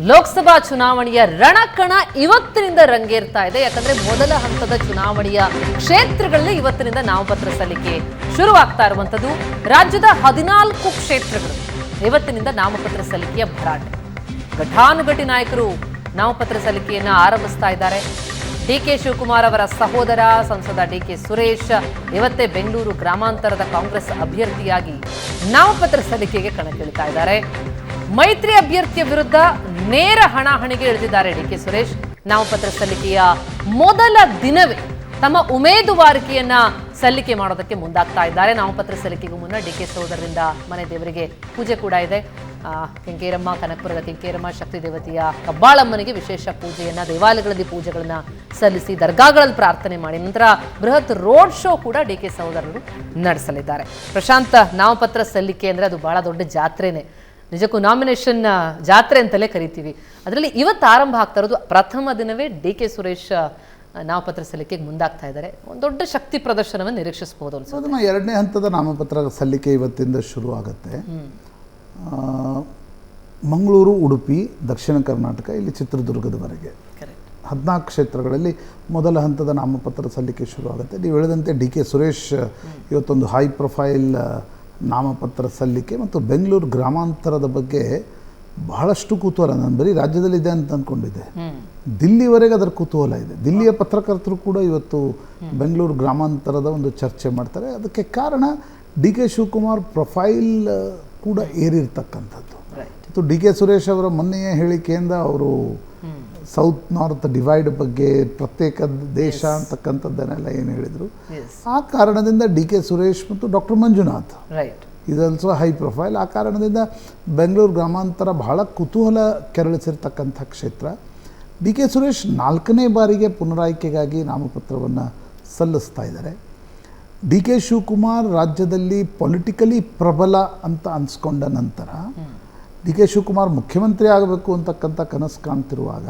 ಲೋಕಸಭಾ ಚುನಾವಣೆಯ ರಣಕಣ ಇವತ್ತಿನಿಂದ ರಂಗೇರ್ತಾ ಇದೆ. ಯಾಕಂದ್ರೆ ಮೊದಲ ಹಂತದ ಚುನಾವಣೆಯ ಕ್ಷೇತ್ರಗಳಲ್ಲಿ ಇವತ್ತಿನಿಂದ ನಾಮಪತ್ರ ಸಲ್ಲಿಕೆ ಶುರುವಾಗ್ತಾ ಇರುವಂತದ್ದು. ರಾಜ್ಯದ 14 ಕ್ಷೇತ್ರಗಳು ಇವತ್ತಿನಿಂದ ನಾಮಪತ್ರ ಸಲ್ಲಿಕೆಯ ಭರಾಟೆ. ಘಟಾನುಘಟಿ ನಾಯಕರು ನಾಮಪತ್ರ ಸಲ್ಲಿಕೆಯನ್ನ ಆರಂಭಿಸ್ತಾ ಇದ್ದಾರೆ. ಡಿಕೆ ಶಿವಕುಮಾರ್ ಅವರ ಸಹೋದರ ಸಂಸದ ಡಿಕೆ ಸುರೇಶ್ ಇವತ್ತೇ ಬೆಂಗಳೂರು ಗ್ರಾಮಾಂತರದ ಕಾಂಗ್ರೆಸ್ ಅಭ್ಯರ್ಥಿಯಾಗಿ ನಾಮಪತ್ರ ಸಲ್ಲಿಕೆಗೆ ಕಣಕ್ಕಿಳಿತಾ ಇದ್ದಾರೆ. ಮೈತ್ರಿ ಅಭ್ಯರ್ಥಿಯ ವಿರುದ್ಧ ನೇರ ಹಣಾಹಣಿಗೆ ಇಳಿದಿದ್ದಾರೆ ಡಿಕೆ ಸುರೇಶ್. ನಾಮಪತ್ರ ಸಲ್ಲಿಕೆಯ ಮೊದಲ ದಿನವೇ ತಮ್ಮ ಉಮೇದುವಾರಿಕೆಯನ್ನ ಸಲ್ಲಿಕೆ ಮಾಡೋದಕ್ಕೆ ಮುಂದಾಗ್ತಾ ಇದ್ದಾರೆ. ನಾಮಪತ್ರ ಸಲ್ಲಿಕೆಗೂ ಮುನ್ನ ಡಿಕೆ ಸಹೋದರರಿಂದ ಮನೆ ದೇವರಿಗೆ ಪೂಜೆ ಕೂಡ ಇದೆ. ಕೆಂಕೇರಮ್ಮ, ಕನಕಪುರದ ಕೆಂಕೇರಮ್ಮ ಶಕ್ತಿ ದೇವತೆಯ ಕಬ್ಬಾಳಮ್ಮನಿಗೆ ವಿಶೇಷ ಪೂಜೆಯನ್ನ, ದೇವಾಲಯಗಳಲ್ಲಿ ಪೂಜೆಗಳನ್ನ ಸಲ್ಲಿಸಿ ದರ್ಗಾಗಳಲ್ಲಿ ಪ್ರಾರ್ಥನೆ ಮಾಡಿ ನಂತರ ಬೃಹತ್ ರೋಡ್ ಶೋ ಕೂಡ ಡಿಕೆ ಸಹೋದರರು ನಡೆಸಲಿದ್ದಾರೆ. ಪ್ರಶಾಂತ್, ನಾಮಪತ್ರ ಸಲ್ಲಿಕೆ ಅಂದ್ರೆ ಅದು ಬಹಳ ದೊಡ್ಡ ಜಾತ್ರೆನೇ. ನಿಜಕ್ಕೂ ನಾಮಿನೇಷನ್ ಜಾತ್ರೆ ಅಂತಲೇ ಕರಿತೀವಿ. ಅದರಲ್ಲಿ ಇವತ್ತು ಆರಂಭ ಆಗ್ತಾ ಇರೋದು ಪ್ರಥಮ ದಿನವೇ ಡಿಕೆ ಸುರೇಶ್ ನಾಮಪತ್ರ ಸಲ್ಲಿಕೆಗೆ ಮುಂದಾಗ್ತಾ ಇದ್ದಾರೆ. ಒಂದು ದೊಡ್ಡ ಶಕ್ತಿ ಪ್ರದರ್ಶನವನ್ನು ನಿರೀಕ್ಷಿಸಬಹುದು ಅನ್ಸುತ್ತೆ. ಎರಡನೇ ಹಂತದ ನಾಮಪತ್ರ ಸಲ್ಲಿಕೆ ಇವತ್ತಿಂದ ಶುರು ಆಗುತ್ತೆ. ಮಂಗಳೂರು, ಉಡುಪಿ, ದಕ್ಷಿಣ ಕರ್ನಾಟಕ, ಇಲ್ಲಿ ಚಿತ್ರದುರ್ಗದವರೆಗೆ 14 ಕ್ಷೇತ್ರಗಳಲ್ಲಿ ಮೊದಲ ಹಂತದ ನಾಮಪತ್ರ ಸಲ್ಲಿಕೆ ಶುರು ಆಗುತ್ತೆ. ನೀವು ಹೇಳಿದಂತೆ ಡಿಕೆ ಸುರೇಶ್ ಇವತ್ತೊಂದು ಹೈ ಪ್ರೊಫೈಲ್ ನಾಮಪತ್ರ ಸಲ್ಲಿಕೆ ಮತ್ತು ಬೆಂಗಳೂರು ಗ್ರಾಮಾಂತರದ ಬಗ್ಗೆ ಬಹಳಷ್ಟು ಕುತೂಹಲ. ನಾನು ಬರೀ ರಾಜ್ಯದಲ್ಲಿದೆ ಅಂತ ಅಂದ್ಕೊಂಡಿದ್ದೆ, ದಿಲ್ಲಿವರೆಗೆ ಅದರ ಕುತೂಹಲ ಇದೆ. ದಿಲ್ಲಿಯ ಪತ್ರಕರ್ತರು ಕೂಡ ಇವತ್ತು ಬೆಂಗಳೂರು ಗ್ರಾಮಾಂತರದ ಒಂದು ಚರ್ಚೆ ಮಾಡ್ತಾರೆ. ಅದಕ್ಕೆ ಕಾರಣ ಡಿ ಕೆ ಶಿವಕುಮಾರ್ ಪ್ರೊಫೈಲ್ ಕೂಡ ಏರಿರ್ತಕ್ಕಂಥದ್ದು. ಮತ್ತು ಡಿ ಕೆ ಸುರೇಶ್ ಅವರ ಮೊನ್ನೆಯ ಹೇಳಿಕೆಯಿಂದ ಅವರು ಸೌತ್ ನಾರ್ತ್ ಡಿವೈಡ್ ಬಗ್ಗೆ, ಪ್ರತ್ಯೇಕ ದೇಶ ಅಂತಕ್ಕಂಥದ್ದನ್ನೆಲ್ಲ ಏನು ಹೇಳಿದರು, ಆ ಕಾರಣದಿಂದ ಡಿ ಕೆ ಸುರೇಶ್ ಮತ್ತು ಡಾಕ್ಟರ್ ಮಂಜುನಾಥ್ ಇದು ಆಲ್ಸೋ ಹೈ ಪ್ರೊಫೈಲ್. ಆ ಕಾರಣದಿಂದ ಬೆಂಗಳೂರು ಗ್ರಾಮಾಂತರ ಬಹಳ ಕುತೂಹಲ ಕೆರಳಿಸಿರ್ತಕ್ಕಂಥ ಕ್ಷೇತ್ರ. ಡಿ ಕೆ ಸುರೇಶ್ 4ನೇ ಬಾರಿಗೆ ಪುನರಾಯ್ಕೆಗಾಗಿ ನಾಮಪತ್ರವನ್ನು ಸಲ್ಲಿಸ್ತಾ ಇದ್ದಾರೆ. ಡಿ ಕೆ ಶಿವಕುಮಾರ್ ರಾಜ್ಯದಲ್ಲಿ ಪೊಲಿಟಿಕಲಿ ಪ್ರಬಲ ಅಂತ ಅನಿಸ್ಕೊಂಡ ನಂತರ ಡಿ ಕೆ ಶಿವಕುಮಾರ್ ಮುಖ್ಯಮಂತ್ರಿ ಆಗಬೇಕು ಅಂತಕ್ಕಂಥ ಕನಸು ಕಾಣ್ತಿರುವಾಗ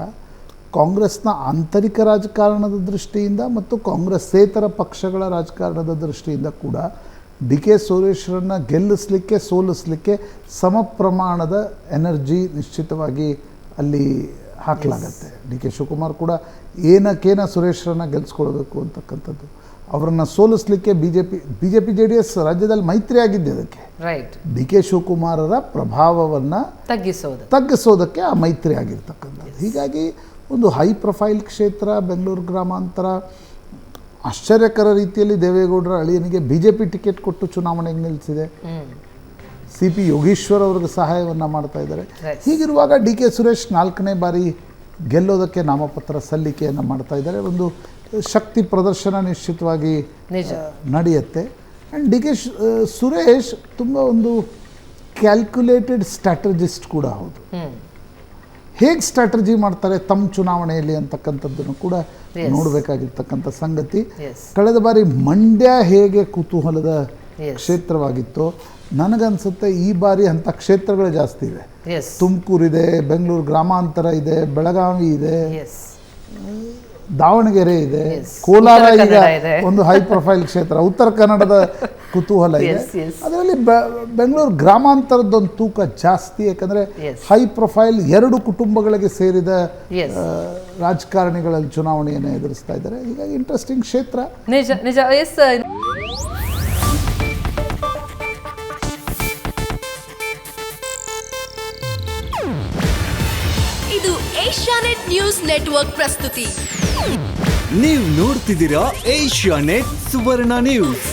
ಕಾಂಗ್ರೆಸ್ನ ಆಂತರಿಕ ರಾಜಕಾರಣದ ದೃಷ್ಟಿಯಿಂದ ಮತ್ತು ಕಾಂಗ್ರೆಸ್ಸೇತರ ಪಕ್ಷಗಳ ರಾಜಕಾರಣದ ದೃಷ್ಟಿಯಿಂದ ಕೂಡ ಡಿ ಕೆ ಸುರೇಶ್ರನ್ನು ಗೆಲ್ಲಿಸಲಿಕ್ಕೆ, ಸೋಲಿಸಲಿಕ್ಕೆ ಸಮ ಪ್ರಮಾಣದ ಎನರ್ಜಿ ನಿಶ್ಚಿತವಾಗಿ ಅಲ್ಲಿ ಹಾಕಲಾಗತ್ತೆ. ಡಿ ಕೆ ಶಿವಕುಮಾರ್ ಕೂಡ ಏನಕ್ಕೇನ ಸುರೇಶ್ರನ್ನು ಗೆಲ್ಲಿಸ್ಕೊಳ್ಬೇಕು ಅಂತಕ್ಕಂಥದ್ದು, ಅವರನ್ನು ಸೋಲಿಸಲಿಕ್ಕೆ ಬಿ ಜೆ ಪಿ JDS ರಾಜ್ಯದಲ್ಲಿ ಮೈತ್ರಿ ಆಗಿದ್ದೆ. ಅದಕ್ಕೆ ಡಿ ಕೆ ಶಿವಕುಮಾರರ ಪ್ರಭಾವವನ್ನು ತಗ್ಗಿಸೋದಕ್ಕೆ ಆ ಮೈತ್ರಿ ಆಗಿರ್ತಕ್ಕಂಥದ್ದು. ಹೀಗಾಗಿ ಒಂದು ಹೈ ಪ್ರೊಫೈಲ್ ಕ್ಷೇತ್ರ ಬೆಂಗಳೂರು ಗ್ರಾಮಾಂತರ. ಆಶ್ಚರ್ಯಕರ ರೀತಿಯಲ್ಲಿ ದೇವೇಗೌಡರ ಅಳಿಯನಿಗೆ BJP ಟಿಕೆಟ್ ಕೊಟ್ಟು ಚುನಾವಣೆಗೆ ನಿಲ್ಲಿಸಿದೆ. CP ಯೋಗೀಶ್ವರ್ ಅವ್ರಿಗೆ ಸಹಾಯವನ್ನು ಮಾಡ್ತಾ ಇದ್ದಾರೆ. ಹೀಗಿರುವಾಗ ಡಿ ಕೆ ಸುರೇಶ್ 4ನೇ ಬಾರಿ ಗೆಲ್ಲೋದಕ್ಕೆ ನಾಮಪತ್ರ ಸಲ್ಲಿಕೆಯನ್ನು ಮಾಡ್ತಾ ಇದ್ದಾರೆ. ಒಂದು ಶಕ್ತಿ ಪ್ರದರ್ಶನ ನಿಶ್ಚಿತವಾಗಿ ನಡೆಯುತ್ತೆ. ಆ್ಯಂಡ್ ಡಿ ಕೆ ಸುರೇಶ್ ತುಂಬ ಒಂದು ಕ್ಯಾಲ್ಕುಲೇಟೆಡ್ ಸ್ಟ್ರಾಟಜಿಸ್ಟ್ ಕೂಡ ಹೌದು. ಹೇಗೆ ಸ್ಟ್ರಾಟಜಿ ಮಾಡ್ತಾರೆ ತಮ್ಮ ಚುನಾವಣೆಯಲ್ಲಿ ಅಂತಕ್ಕಂಥದ್ದನ್ನು ಕೂಡ ನೋಡಬೇಕಾಗಿರ್ತಕ್ಕಂಥ ಸಂಗತಿ. ಕಳೆದ ಬಾರಿ ಮಂಡ್ಯ ಹೇಗೆ ಕುತೂಹಲದ ಕ್ಷೇತ್ರವಾಗಿತ್ತು, ನನಗನ್ಸುತ್ತೆ ಈ ಬಾರಿ ಅಂಥ ಕ್ಷೇತ್ರಗಳು ಜಾಸ್ತಿ ಇವೆ. ತುಮಕೂರಿದೆ, ಬೆಂಗಳೂರು ಗ್ರಾಮಾಂತರ ಇದೆ, ಬೆಳಗಾವಿ ಇದೆ, ದಾವಣಗೆರೆ ಇದೆ, ಕೋಲಾರ ಈಗ ಒಂದು ಹೈ ಪ್ರೊಫೈಲ್ ಕ್ಷೇತ್ರ, ಉತ್ತರ ಕನ್ನಡದ ಕುತೂಹಲ ಇದೆ. ಅದರಲ್ಲಿ ಬೆಂಗಳೂರು ಗ್ರಾಮಾಂತರದೊಂದು ತೂಕ ಜಾಸ್ತಿ. ಯಾಕಂದರೆ ಹೈ ಪ್ರೊಫೈಲ್ 2 ಕುಟುಂಬಗಳಿಗೆ ಸೇರಿದ ರಾಜಕಾರಣಿಗಳಲ್ಲಿ ಚುನಾವಣೆಯನ್ನು ಎದುರಿಸ್ತಾ ಇದ್ದಾರೆ. ಹೀಗಾಗಿ ಇಂಟ್ರೆಸ್ಟಿಂಗ್ ಕ್ಷೇತ್ರ. ಇದು ಏಷ್ಯಾನೆಟ್ ನ್ಯೂಸ್ ನೆಟ್ವರ್ಕ್ ಪ್ರಸ್ತುತಿ. ನೀವು ನೋಡ್ತಿದ್ದೀರಾ ಏಷ್ಯಾನೆಟ್ ಸುವರ್ಣ ನ್ಯೂಸ್.